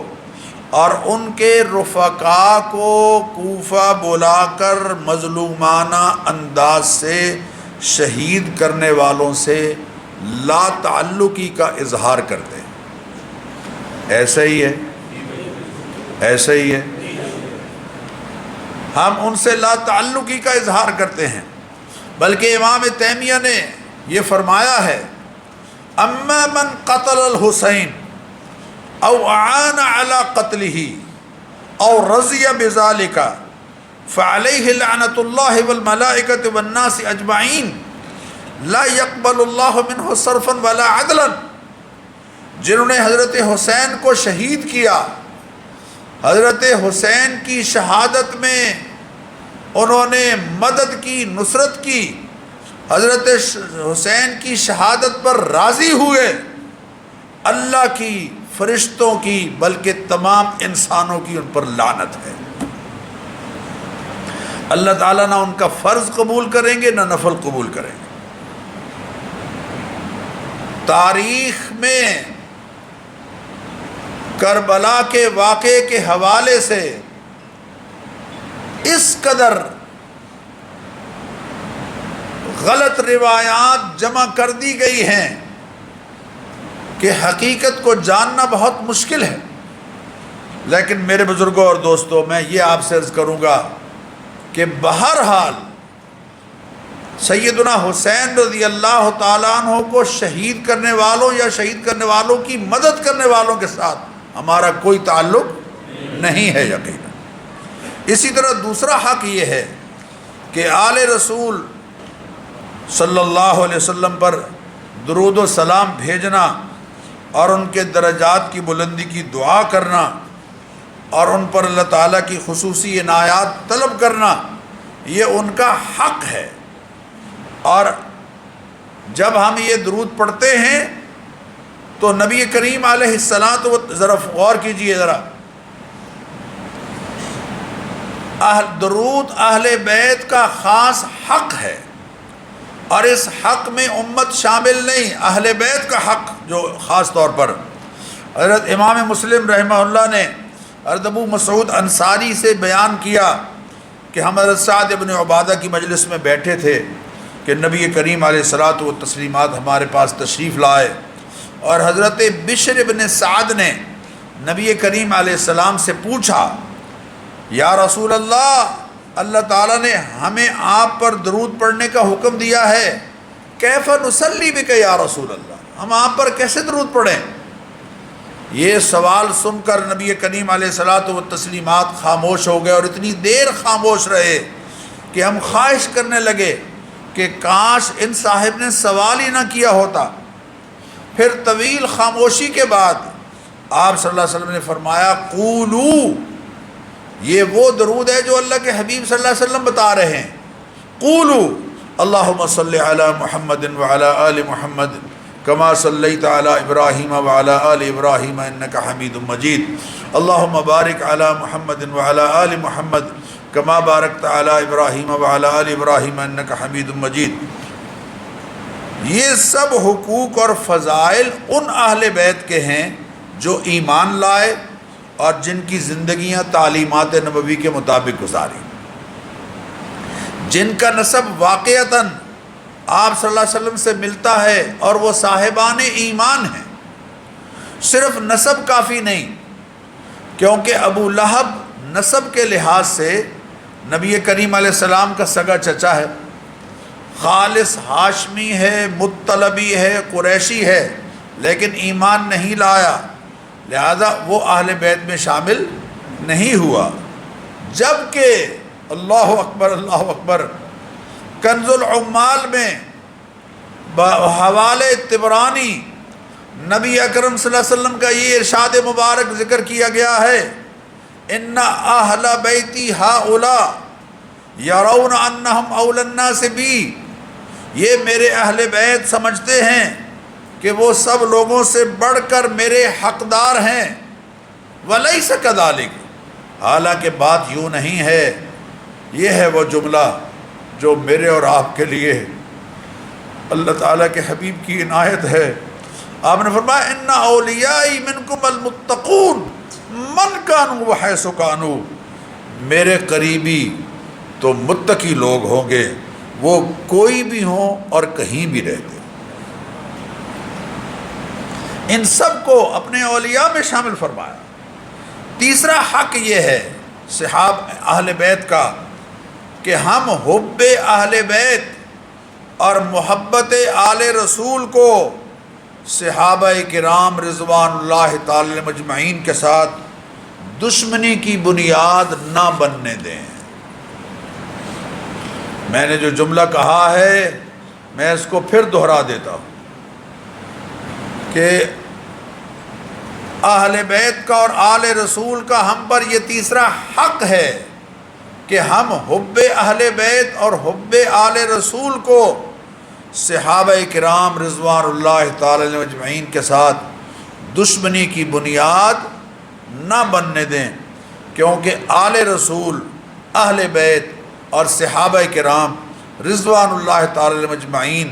اور ان کے رفقا کو کوفہ بلا کر مظلومانہ انداز سے شہید کرنے والوں سے لا تعلقی کا اظہار کرتے ہیں۔ ایسا ہی ہے، ایسا ہی ہے، ہم ان سے لا تعلقی کا اظہار کرتے ہیں۔ بلکہ امام تیمیہ نے یہ فرمایا ہے، اما من قتل الحسین او اعان علی قتلہ او رضی بذالک فعلیہ لعنۃ اللہ والملائکۃ والناس اجمعین لا يقبل اللہ منہ صرفا ولا عدلا۔ جنہوں نے حضرت حسین کو شہید کیا، حضرت حسین کی شہادت میں انہوں نے مدد کی، نصرت کی، حضرت حسین کی شہادت پر راضی ہوئے، اللہ کی، فرشتوں کی، بلکہ تمام انسانوں کی ان پر لعنت ہے۔ اللہ تعالیٰ نہ ان کا فرض قبول کریں گے نہ نفل قبول کریں گے۔ تاریخ میں کربلا کے واقعے کے حوالے سے اس قدر غلط روایات جمع کر دی گئی ہیں کہ حقیقت کو جاننا بہت مشکل ہے۔ لیکن میرے بزرگوں اور دوستوں، میں یہ آپ سے عرض کروں گا کہ بہرحال سیدنا حسین رضی اللہ تعالیٰ عنہ کو شہید کرنے والوں یا شہید کرنے والوں کی مدد کرنے والوں کے ساتھ ہمارا کوئی تعلق نہیں ہے یقیناً۔ اسی طرح دوسرا حق یہ ہے کہ آل رسول صلی اللہ علیہ وسلم پر درود و سلام بھیجنا اور ان کے درجات کی بلندی کی دعا کرنا اور ان پر اللہ تعالیٰ کی خصوصی عنایات طلب کرنا، یہ ان کا حق ہے۔ اور جب ہم یہ درود پڑھتے ہیں تو نبی کریم علیہ السلام، ذرا غور کیجئے، ذرا درود اہل بیت کا خاص حق ہے، اور اس حق میں امت شامل نہیں، اہل بیت کا حق جو خاص طور پر حضرت امام مسلم رحمہ اللہ نے حضرت ابو مسعود انصاری سے بیان کیا کہ ہم حضرت سعد بن عبادہ کی مجلس میں بیٹھے تھے کہ نبی کریم علیہ الصلاۃ والتسلیمات ہمارے پاس تشریف لائے، اور حضرت بشر بن سعد نے نبی کریم علیہ السلام سے پوچھا، یا رسول اللہ، اللہ تعالیٰ نے ہمیں آپ پر درود پڑھنے کا حکم دیا ہے، کیف نصلی بک یا رسول اللہ، ہم آپ پر کیسے درود پڑھیں؟ یہ سوال سن کر نبی کریم علیہ الصلاۃ والتسلیمات خاموش ہو گئے، اور اتنی دیر خاموش رہے کہ ہم خواہش کرنے لگے کہ کاش ان صاحب نے سوال ہی نہ کیا ہوتا۔ پھر طویل خاموشی کے بعد آپ صلی اللہ علیہ وسلم نے فرمایا، قولو، یہ وہ درود ہے جو اللہ کے حبیب صلی اللہ علیہ وسلم بتا رہے ہیں، قولو اللہم صلی علی محمد وعلی آل محمد کما صلیت علی ابراہیم وعلی آل ابراہیم انک حمید مجید، اللہم بارک علی محمد وعلی آل محمد کما بارکت علی ابراہیم وعلی آل ابراہیم انک حمید مجید۔ یہ سب حقوق اور فضائل ان اہل بیت کے ہیں جو ایمان لائے اور جن کی زندگیاں تعلیمات نبوی کے مطابق گزاری، جن کا نسب واقعتاً آپ صلی اللہ علیہ وسلم سے ملتا ہے اور وہ صاحبان ایمان ہیں۔ صرف نسب کافی نہیں، کیونکہ ابو لہب نسب کے لحاظ سے نبی کریم علیہ السلام کا سگا چچا ہے، خالص ہاشمی ہے، مطلبی ہے، قریشی ہے، لیکن ایمان نہیں لایا، لہذا وہ اہل بیت میں شامل نہیں ہوا۔ جبکہ اللہ اکبر، اللہ اکبر، کنز العمال میں بحوالے طبرانی نبی اکرم صلی اللہ علیہ وسلم کا یہ ارشاد مبارک ذکر کیا گیا ہے، ان اہل بیتی ہؤلاء یرون انہم اولی الناس بی، یہ میرے اہل بیت سمجھتے ہیں کہ وہ سب لوگوں سے بڑھ کر میرے حقدار ہیں، وَلَيْسَ كَذَلِكَ، حالانکہ بات یوں نہیں ہے۔ یہ ہے وہ جملہ جو میرے اور آپ کے لیے اللہ تعالیٰ کے حبیب کی عنایت ہے۔ آپ نے فرمایا اِنَّ أَوْلِيَائِي مِنْكُمُ الْمُتَّقُونَ مَنْ كَانُوا وَحَيْثُ كَانُوا، میرے قریبی تو متقی لوگ ہوں گے، وہ کوئی بھی ہوں اور کہیں بھی رہتے۔ ان سب کو اپنے اولیاء میں شامل فرمایا۔ تیسرا حق یہ ہے صحابہ اہل بیت کا کہ ہم حب اہل بیت اور محبت آل رسول کو صحابہ کرام رضوان اللہ تعالی مجمعین کے ساتھ دشمنی کی بنیاد نہ بننے دیں۔ میں نے جو جملہ کہا ہے میں اس کو پھر دہرا دیتا ہوں کہ اہل بیت کا اور آل رسول کا ہم پر یہ تیسرا حق ہے کہ ہم حب اہل بیت اور حب آل رسول کو صحابہ کرام رضوان اللہ تعالی مجمعین کے ساتھ دشمنی کی بنیاد نہ بننے دیں، کیونکہ آل رسول، اہل بیت اور صحابہ کرام رضوان اللہ تعالی مجمعین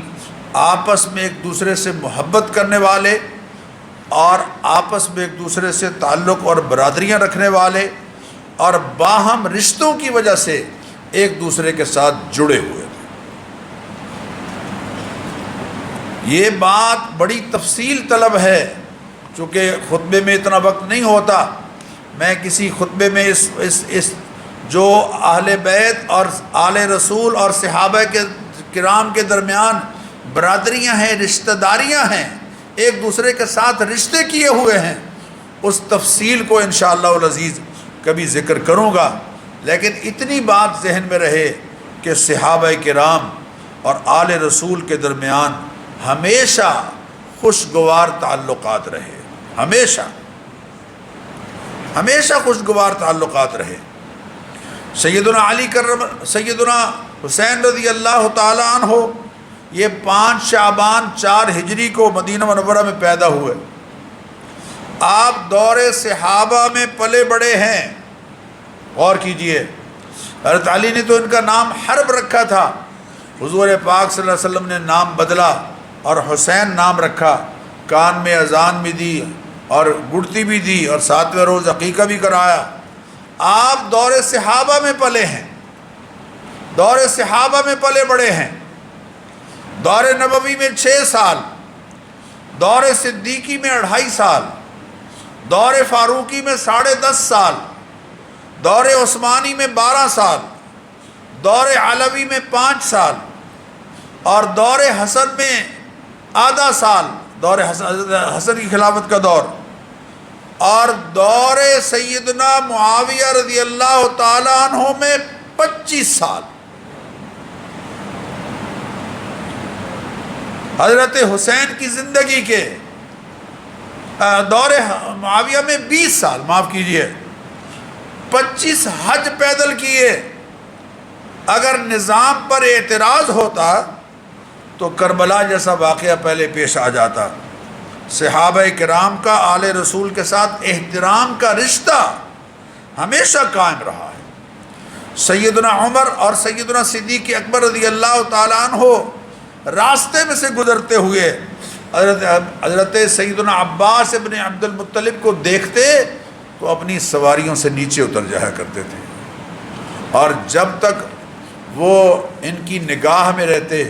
آپس میں ایک دوسرے سے محبت کرنے والے اور آپس میں ایک دوسرے سے تعلق اور برادریاں رکھنے والے اور باہم رشتوں کی وجہ سے ایک دوسرے کے ساتھ جڑے ہوئے تھے۔ یہ بات بڑی تفصیل طلب ہے، چونکہ خطبے میں اتنا وقت نہیں ہوتا، میں کسی خطبے میں اس جو اہل بیت اور آل رسول اور صحابہ کے کرام کے درمیان برادریاں ہیں، رشتہ داریاں ہیں، ایک دوسرے کے ساتھ رشتے کیے ہوئے ہیں، اس تفصیل کو انشاءاللہ العزیز کبھی ذکر کروں گا، لیکن اتنی بات ذہن میں رہے کہ صحابہ کرام اور آل رسول کے درمیان ہمیشہ خوشگوار تعلقات رہے، ہمیشہ خوشگوار تعلقات رہے۔ سیدنا حسین رضی اللہ تعالی عنہ یہ 5 شعبان 4 ہجری کو مدینہ منورہ میں پیدا ہوئے۔ آپ دور صحابہ میں پلے بڑے ہیں، غور کیجئے۔ حضرت علی نے تو ان کا نام حرب رکھا تھا، حضور پاک صلی اللہ علیہ وسلم نے نام بدلا اور حسین نام رکھا، کان میں اذان بھی دی اور گڑتی بھی دی اور 7ویں روز عقیقہ بھی کرایا۔ آپ دور صحابہ میں پلے ہیں، دور صحابہ میں پلے بڑے ہیں۔ دور نبوی میں 6 سال، دور صدیقی میں 2.5 سال، دور فاروقی میں 10.5 سال، دور عثمانی میں 12 سال، دور علوی میں 5 سال اور دور حسن میں آدھا سال، دور حسن کی خلافت کا دور، اور دور سیدنا معاویہ رضی اللہ تعالی عنہ میں 25 سال۔ حضرت حسین کی زندگی کے دور معاویہ میں 20 سال، معاف کیجئے 25 حج پیدل کیے۔ اگر نظام پر اعتراض ہوتا تو کربلا جیسا واقعہ پہلے پیش آ جاتا۔ صحابہ کرام کا آل رسول کے ساتھ احترام کا رشتہ ہمیشہ قائم رہا ہے۔ سیدنا عمر اور سیدنا صدیق اکبر رضی اللہ تعالیٰ عنہ راستے میں سے گزرتے ہوئے حضرت سیدنا عباس ابن عبد المطلب کو دیکھتے تو اپنی سواریوں سے نیچے اتر جایا کرتے تھے، اور جب تک وہ ان کی نگاہ میں رہتے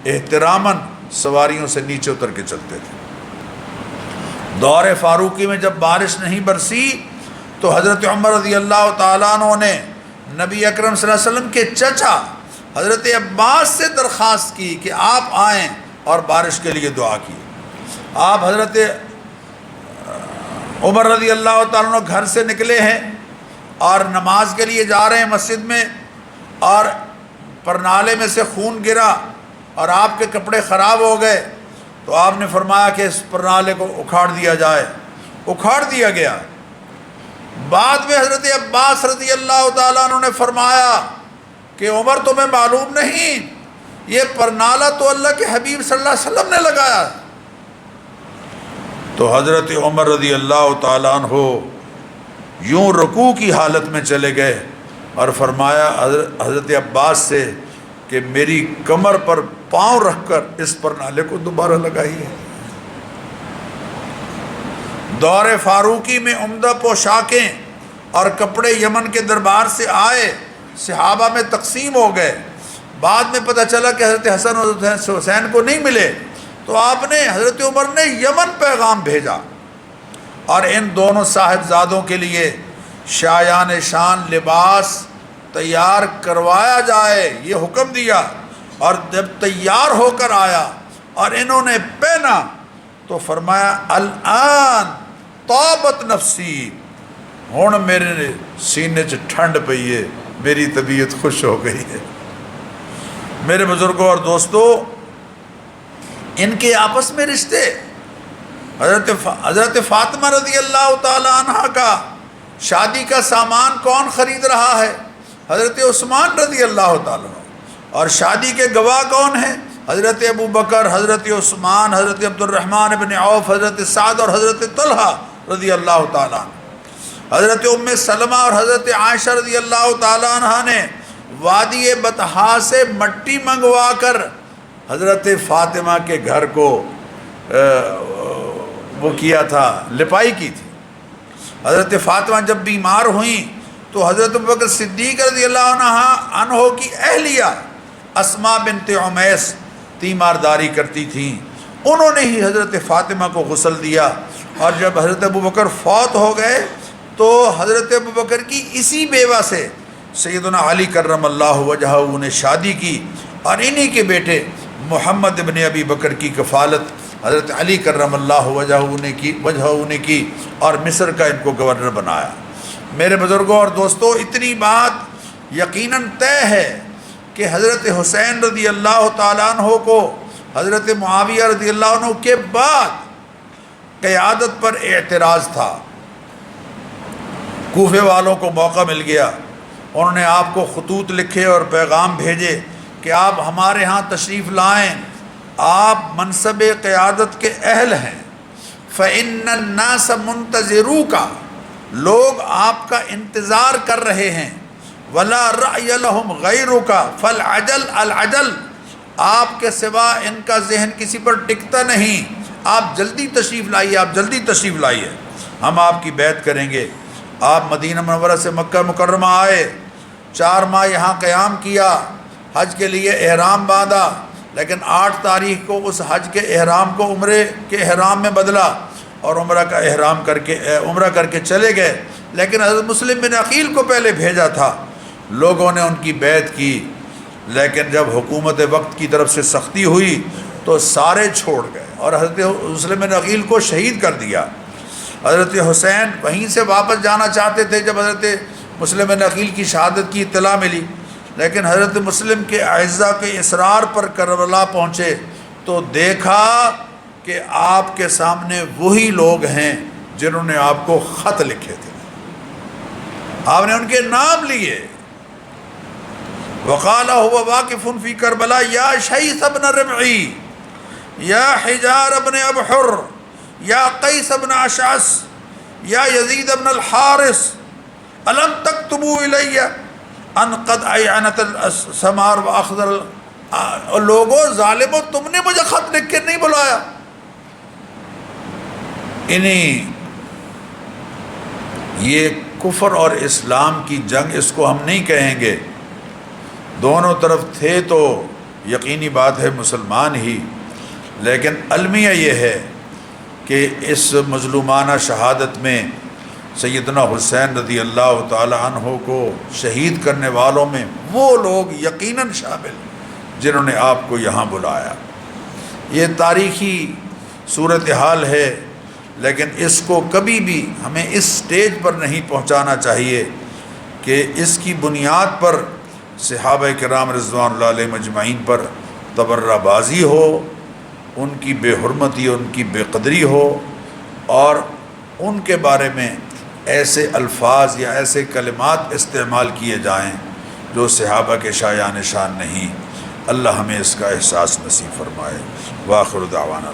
احتراماً سواریوں سے نیچے اتر کے چلتے تھے۔ دور فاروقی میں جب بارش نہیں برسی تو حضرت عمر رضی اللہ تعالیٰ عنہ نے نبی اکرم صلی اللہ علیہ وسلم کے چچا حضرت عباس سے درخواست کی کہ آپ آئیں، اور بارش کے لیے دعا کی۔ آپ حضرت عمر رضی اللہ تعالیٰ عنہ گھر سے نکلے ہیں اور نماز کے لیے جا رہے ہیں مسجد میں، اور پرنالے میں سے خون گرا اور آپ کے کپڑے خراب ہو گئے، تو آپ نے فرمایا کہ اس پرنالے کو اکھاڑ دیا جائے، اکھاڑ دیا گیا۔ بعد میں حضرت عباس رضی اللہ تعالیٰ عنہ نے فرمایا کہ عمر تمہیں معلوم نہیں یہ پرنالہ تو اللہ کے حبیب صلی اللہ علیہ وسلم نے لگایا۔ تو حضرت عمر رضی اللہ تعالیٰ عنہ یوں رکوع کی حالت میں چلے گئے اور فرمایا حضرت عباس سے کہ میری کمر پر پاؤں رکھ کر اس پر نالے کو دوبارہ لگائیے۔ دور فاروقی میں عمدہ پوشاکیں اور کپڑے یمن کے دربار سے آئے، صحابہ میں تقسیم ہو گئے۔ بعد میں پتہ چلا کہ حضرت حسن اور حضرت حسین کو نہیں ملے، تو آپ نے حضرت عمر نے یمن پیغام بھیجا اور ان دونوں صاحبزادوں کے لیے شایان شان لباس تیار کروایا جائے، یہ حکم دیا۔ اور جب تیار ہو کر آیا اور انہوں نے پہنا تو فرمایا الآن طابت نفسی، ہن میرے سینے چ ٹھنڈ پئی ہے، میری طبیعت خوش ہو گئی ہے۔ میرے بزرگوں اور دوستوں، ان کے آپس میں رشتے، حضرت فاطمہ رضی اللہ تعالی عنہ کا شادی کا سامان کون خرید رہا ہے؟ حضرت عثمان رضی اللہ تعالیٰ عنہ۔ اور شادی کے گواہ کون ہیں؟ حضرت ابو بکر، حضرت عثمان، حضرت عبد الرحمن بن عوف، حضرت سعد اور حضرت طلحہ رضی اللہ تعالیٰ عنہ۔ حضرت ام سلمہ اور حضرت عائشہ رضی اللہ تعالیٰ عنہ نے وادی بطحا سے مٹی منگوا کر حضرت فاطمہ کے گھر کو وہ کیا تھا، لپائی کی تھی۔ حضرت فاطمہ جب بیمار ہوئیں تو حضرت ابوبکر صدیق رضی اللہ عنہ کی اہلیہ اسماء بنت عمیس تیمارداری کرتی تھیں، انہوں نے ہی حضرت فاطمہ کو غسل دیا۔ اور جب حضرت ابوبکر فوت ہو گئے تو حضرت ابوبکر کی اسی بیوہ سے سیدنا علی کرم اللہ وجہہ نے شادی کی، اور انہی کے بیٹے محمد بن ابی بکر کی کفالت حضرت علی کرم اللہ وجہہ نے کی اور مصر کا ان کو گورنر بنایا۔ میرے بزرگوں اور دوستوں، اتنی بات یقیناً طے ہے کہ حضرت حسین رضی اللہ تعالیٰ عنہ کو حضرت معاویہ رضی اللہ عنہ کے بعد قیادت پر اعتراض تھا۔ کوفے والوں کو موقع مل گیا، انہوں نے آپ کو خطوط لکھے اور پیغام بھیجے کہ آپ ہمارے ہاں تشریف لائیں، آپ منصب قیادت کے اہل ہیں۔ فَإِنَّ النَّاسَ مُنْتَظِرُوكَ، لوگ آپ کا انتظار کر رہے ہیں۔ وَلَا رَأْيَ لَهُمْ غَيْرُكَ فَالْعَجَلْ الْعَجَلْ، آپ کے سوا ان کا ذہن کسی پر ٹکتا نہیں، آپ جلدی تشریف لائیے، آپ جلدی تشریف لائیے، ہم آپ کی بیعت کریں گے۔ آپ مدینہ منورہ سے مکہ مکرمہ آئے، 4 ماہ یہاں قیام کیا، حج کے لیے احرام باندھا، لیکن 8 تاریخ کو اس حج کے احرام کو عمرے کے احرام میں بدلا اور عمرہ کر کے چلے گئے۔ لیکن حضرت مسلم بن عقیل کو پہلے بھیجا تھا، لوگوں نے ان کی بیعت کی، لیکن جب حکومت وقت کی طرف سے سختی ہوئی تو سارے چھوڑ گئے اور حضرت مسلم بن عقیل کو شہید کر دیا۔ حضرت حسین وہیں سے واپس جانا چاہتے تھے جب حضرت مسلم بن عقیل کی شہادت کی اطلاع ملی، لیکن حضرت مسلم کے اعزاء کے اصرار پر کربلا پہنچے تو دیکھا کہ آپ کے سامنے وہی لوگ ہیں جنہوں نے آپ کو خط لکھے تھے، آپ نے ان کے نام لیے۔ وقال هو واقف في کربلا یا شیث بن ربعی یا حجار بن ابحر یا قیس بن اشعث یا یزید بن الحارث الم تکتبوا الی ان قد اعنت الثمار واخضر، لوگوں ظالموں تم نے مجھے خط لکھ کے نہیں بلایا۔ یہ کفر اور اسلام کی جنگ، اس کو ہم نہیں کہیں گے، دونوں طرف تھے تو یقینی بات ہے مسلمان ہی، لیکن المیہ یہ ہے کہ اس مظلومانہ شہادت میں سیدنا حسین رضی اللہ تعالی عنہ کو شہید کرنے والوں میں وہ لوگ یقیناً شامل جنہوں نے آپ کو یہاں بلایا۔ یہ تاریخی صورتحال ہے، لیکن اس کو کبھی بھی ہمیں اس سٹیج پر نہیں پہنچانا چاہیے کہ اس کی بنیاد پر صحابہ کرام رضوان اللہ علیہم اجمعین پر تبرہ بازی ہو، ان کی بے حرمتی، ان کی بے قدری ہو، اور ان کے بارے میں ایسے الفاظ یا ایسے کلمات استعمال کیے جائیں جو صحابہ کے شایان شان نہیں۔ اللہ ہمیں اس کا احساس نصیب فرمائے۔ وآخر دعوانا